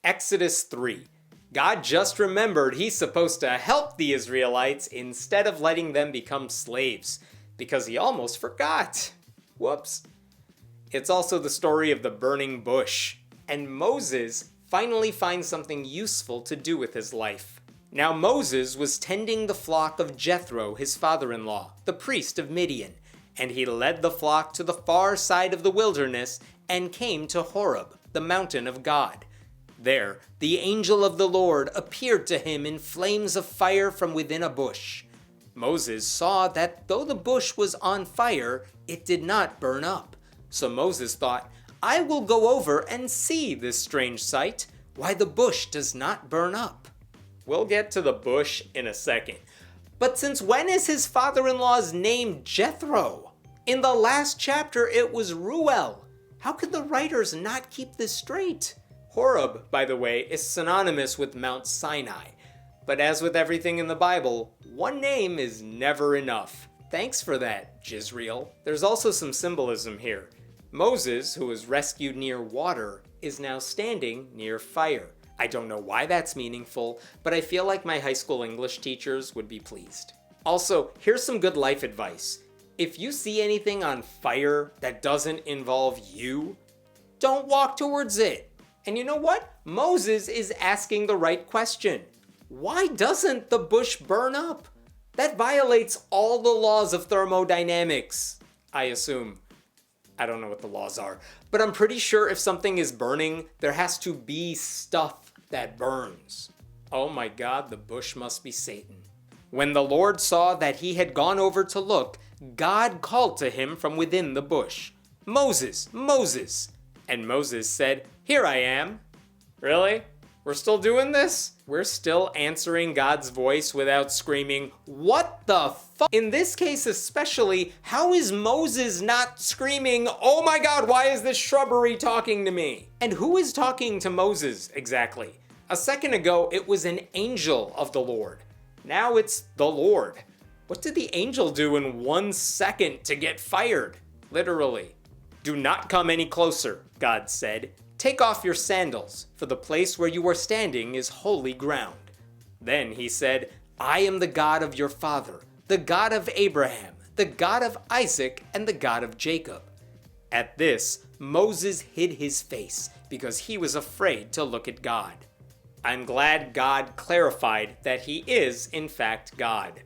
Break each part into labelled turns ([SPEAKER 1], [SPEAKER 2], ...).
[SPEAKER 1] Exodus 3. God just remembered he's supposed to help the Israelites instead of letting them become slaves, because he almost forgot. Whoops. It's also the story of the burning bush, and Moses finally finds something useful to do with his life. Now Moses was tending the flock of Jethro, his father-in-law, the priest of Midian, and he led the flock to the far side of the wilderness and came to Horeb, the mountain of God. There, the angel of the Lord appeared to him in flames of fire from within a bush. Moses saw that though the bush was on fire, it did not burn up. So Moses thought, I will go over and see this strange sight, why the bush does not burn up. We'll get to the bush in a second. But since when is his father-in-law's name Jethro? In the last chapter, it was Ruel. How could the writers not keep this straight? Horeb, by the way, is synonymous with Mount Sinai. But as with everything in the Bible, one name is never enough. Thanks for that, Jezreel. There's also some symbolism here. Moses, who was rescued near water, is now standing near fire. I don't know why that's meaningful, but I feel like my high school English teachers would be pleased. Also, here's some good life advice. If you see anything on fire that doesn't involve you, don't walk towards it. And you know what? Moses is asking the right question. Why doesn't the bush burn up? That violates all the laws of thermodynamics, I assume. I don't know what the laws are, but I'm pretty sure if something is burning, there has to be stuff that burns. Oh my God, the bush must be Satan. When the Lord saw that he had gone over to look, God called to him from within the bush, Moses, Moses. And Moses said, Here I am. Really? We're still doing this? We're still answering God's voice without screaming, What the fuck? In this case especially, how is Moses not screaming, Oh my God, why is this shrubbery talking to me? And who is talking to Moses exactly? A second ago, it was an angel of the Lord. Now it's the Lord. What did the angel do in 1 second to get fired? Literally. Do not come any closer, God said. Take off your sandals, for the place where you are standing is holy ground. Then he said, I am the God of your father, the God of Abraham, the God of Isaac, and the God of Jacob. At this, Moses hid his face because he was afraid to look at God. I'm glad God clarified that he is, in fact, God.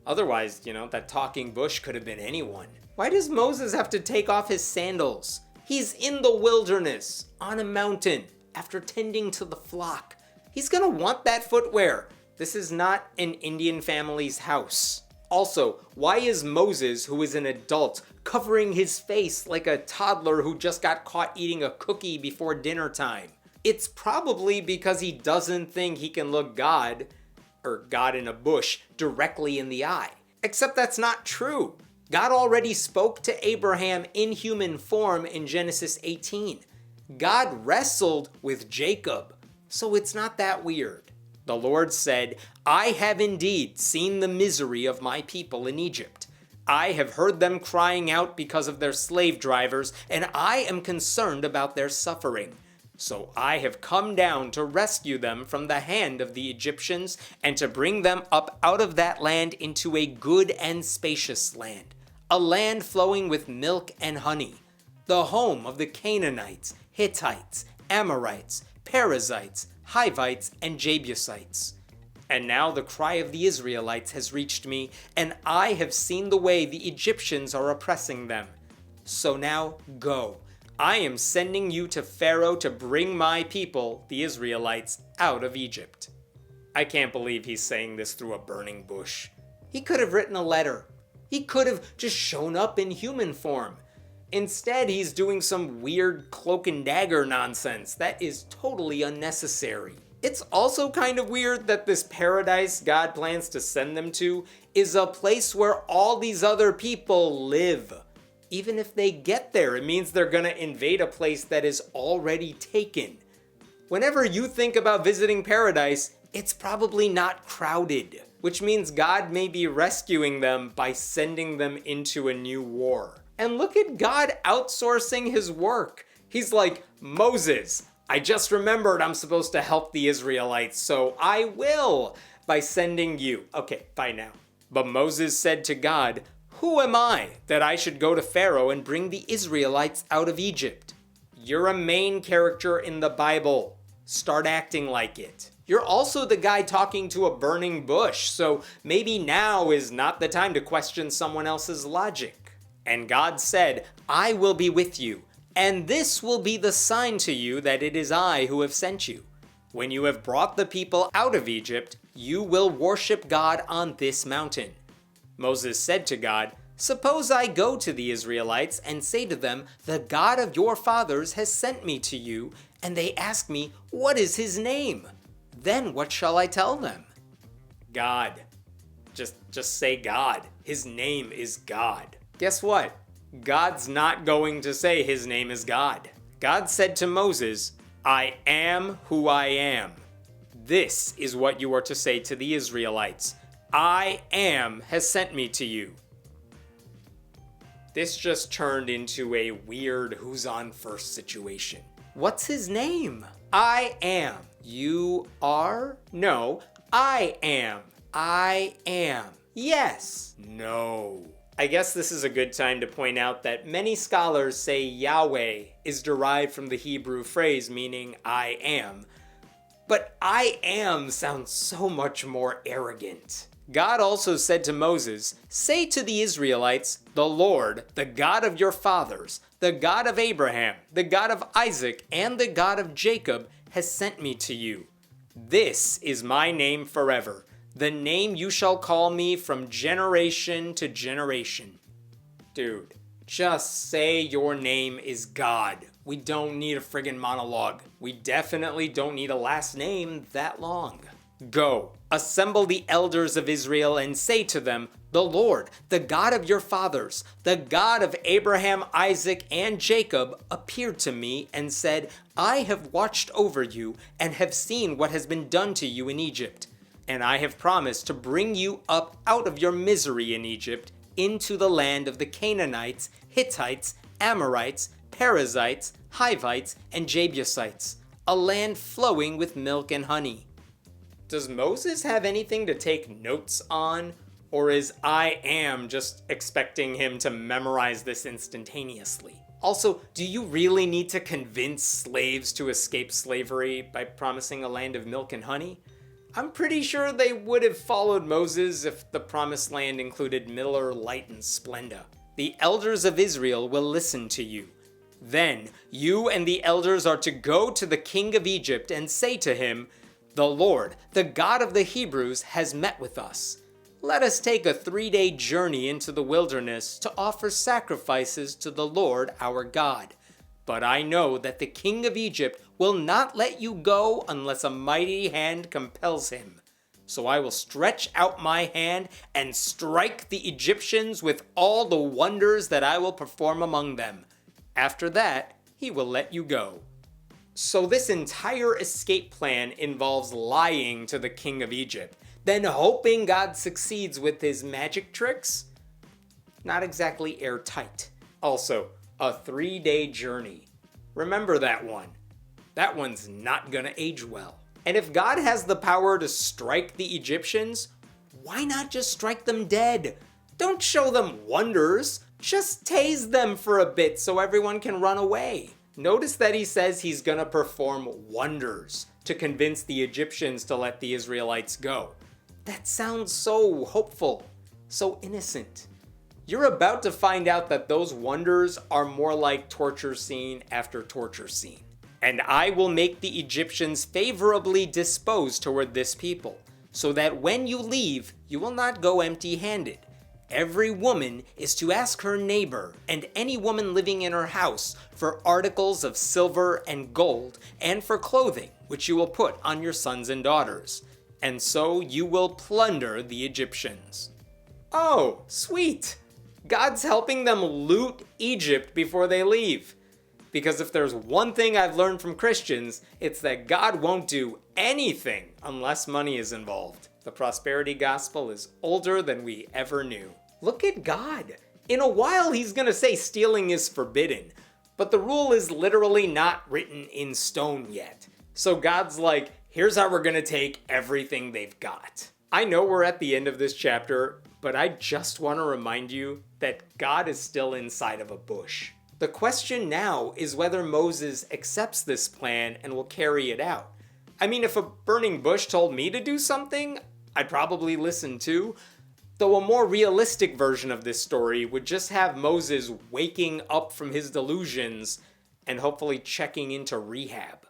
[SPEAKER 1] Otherwise, that talking bush could have been anyone. Why does Moses have to take off his sandals? He's in the wilderness, on a mountain, after tending to the flock. He's gonna want that footwear. This is not an Indian family's house. Also, why is Moses, who is an adult, covering his face like a toddler who just got caught eating a cookie before dinner time? It's probably because he doesn't think he can look God, or God in a bush, directly in the eye. Except that's not true. God already spoke to Abraham in human form in Genesis 18. God wrestled with Jacob, so it's not that weird. The Lord said, I have indeed seen the misery of my people in Egypt. I have heard them crying out because of their slave drivers, and I am concerned about their suffering. So I have come down to rescue them from the hand of the Egyptians and to bring them up out of that land into a good and spacious land, a land flowing with milk and honey, the home of the Canaanites, Hittites, Amorites, Perizzites, Hivites, and Jebusites. And now the cry of the Israelites has reached me, and I have seen the way the Egyptians are oppressing them. So now go. I am sending you to Pharaoh to bring my people, the Israelites, out of Egypt. I can't believe he's saying this through a burning bush. He could have written a letter. He could have just shown up in human form. Instead, he's doing some weird cloak and dagger nonsense that is totally unnecessary. It's also kind of weird that this paradise God plans to send them to is a place where all these other people live. Even if they get there, it means they're gonna invade a place that is already taken. Whenever you think about visiting paradise, it's probably not crowded, which means God may be rescuing them by sending them into a new war. And look at God outsourcing his work. He's like, Moses, I just remembered I'm supposed to help the Israelites, so I will by sending you. Okay, bye now. But Moses said to God, "Who am I that I should go to Pharaoh and bring the Israelites out of Egypt?" You're a main character in the Bible. Start acting like it. You're also the guy talking to a burning bush, so maybe now is not the time to question someone else's logic. And God said, "I will be with you, and this will be the sign to you that it is I who have sent you. When you have brought the people out of Egypt, you will worship God on this mountain." Moses said to God, "Suppose I go to the Israelites and say to them, 'The God of your fathers has sent me to you,' and they ask me, 'What is his name?' Then what shall I tell them?" God. Just say God. His name is God. Guess what? God's not going to say his name is God. God said to Moses, "I am who I am." This is what you are to say to the Israelites. "I am has sent me to you." This just turned into a weird who's on first situation. What's his name? I am. You are? No. I am. I am. Yes. No. I guess this is a good time to point out that many scholars say Yahweh is derived from the Hebrew phrase meaning I am. But I am sounds so much more arrogant. God also said to Moses, "Say to the Israelites, 'The Lord, the God of your fathers, the God of Abraham, the God of Isaac, and the God of Jacob, has sent me to you. This is my name forever, the name you shall call me from generation to generation.'" Dude, just say your name is God. We don't need a friggin' monologue. We definitely don't need a last name that long. Go, assemble the elders of Israel and say to them, "The Lord, the God of your fathers, the God of Abraham, Isaac, and Jacob, appeared to me and said, 'I have watched over you and have seen what has been done to you in Egypt. And I have promised to bring you up out of your misery in Egypt into the land of the Canaanites, Hittites, Amorites, Perizzites, Hivites, and Jebusites, a land flowing with milk and honey.'" Does Moses have anything to take notes on? Or is I am just expecting him to memorize this instantaneously? Also, do you really need to convince slaves to escape slavery by promising a land of milk and honey? I'm pretty sure they would have followed Moses if the promised land included Miller Lite and Splenda. "The elders of Israel will listen to you. Then you and the elders are to go to the king of Egypt and say to him, 'The Lord, the God of the Hebrews, has met with us. Let us take a 3-day journey into the wilderness to offer sacrifices to the Lord our God. But I know that the king of Egypt will not let you go unless a mighty hand compels him. So I will stretch out my hand and strike the Egyptians with all the wonders that I will perform among them. After that, he will let you go.'" So this entire escape plan involves lying to the king of Egypt, then hoping God succeeds with his magic tricks? Not exactly airtight. Also, a 3-day journey. Remember that one. That one's not gonna age well. And if God has the power to strike the Egyptians, why not just strike them dead? Don't show them wonders. Just tase them for a bit so everyone can run away. Notice that he says he's gonna perform wonders to convince the Egyptians to let the Israelites go. That sounds so hopeful, so innocent. You're about to find out that those wonders are more like torture scene after torture scene. "And I will make the Egyptians favorably disposed toward this people, so that when you leave, you will not go empty-handed. Every woman is to ask her neighbor and any woman living in her house for articles of silver and gold and for clothing, which you will put on your sons and daughters. And so you will plunder the Egyptians." Oh, sweet! God's helping them loot Egypt before they leave. Because if there's one thing I've learned from Christians, it's that God won't do anything unless money is involved. The prosperity gospel is older than we ever knew. Look at God. In a while, he's gonna say stealing is forbidden. But the rule is literally not written in stone yet. So God's like, here's how we're gonna take everything they've got. I know we're at the end of this chapter, but I just want to remind you that God is still inside of a bush. The question now is whether Moses accepts this plan and will carry it out. I mean, if a burning bush told me to do something, I'd probably listen too. Though a more realistic version of this story would just have Moses waking up from his delusions and hopefully checking into rehab.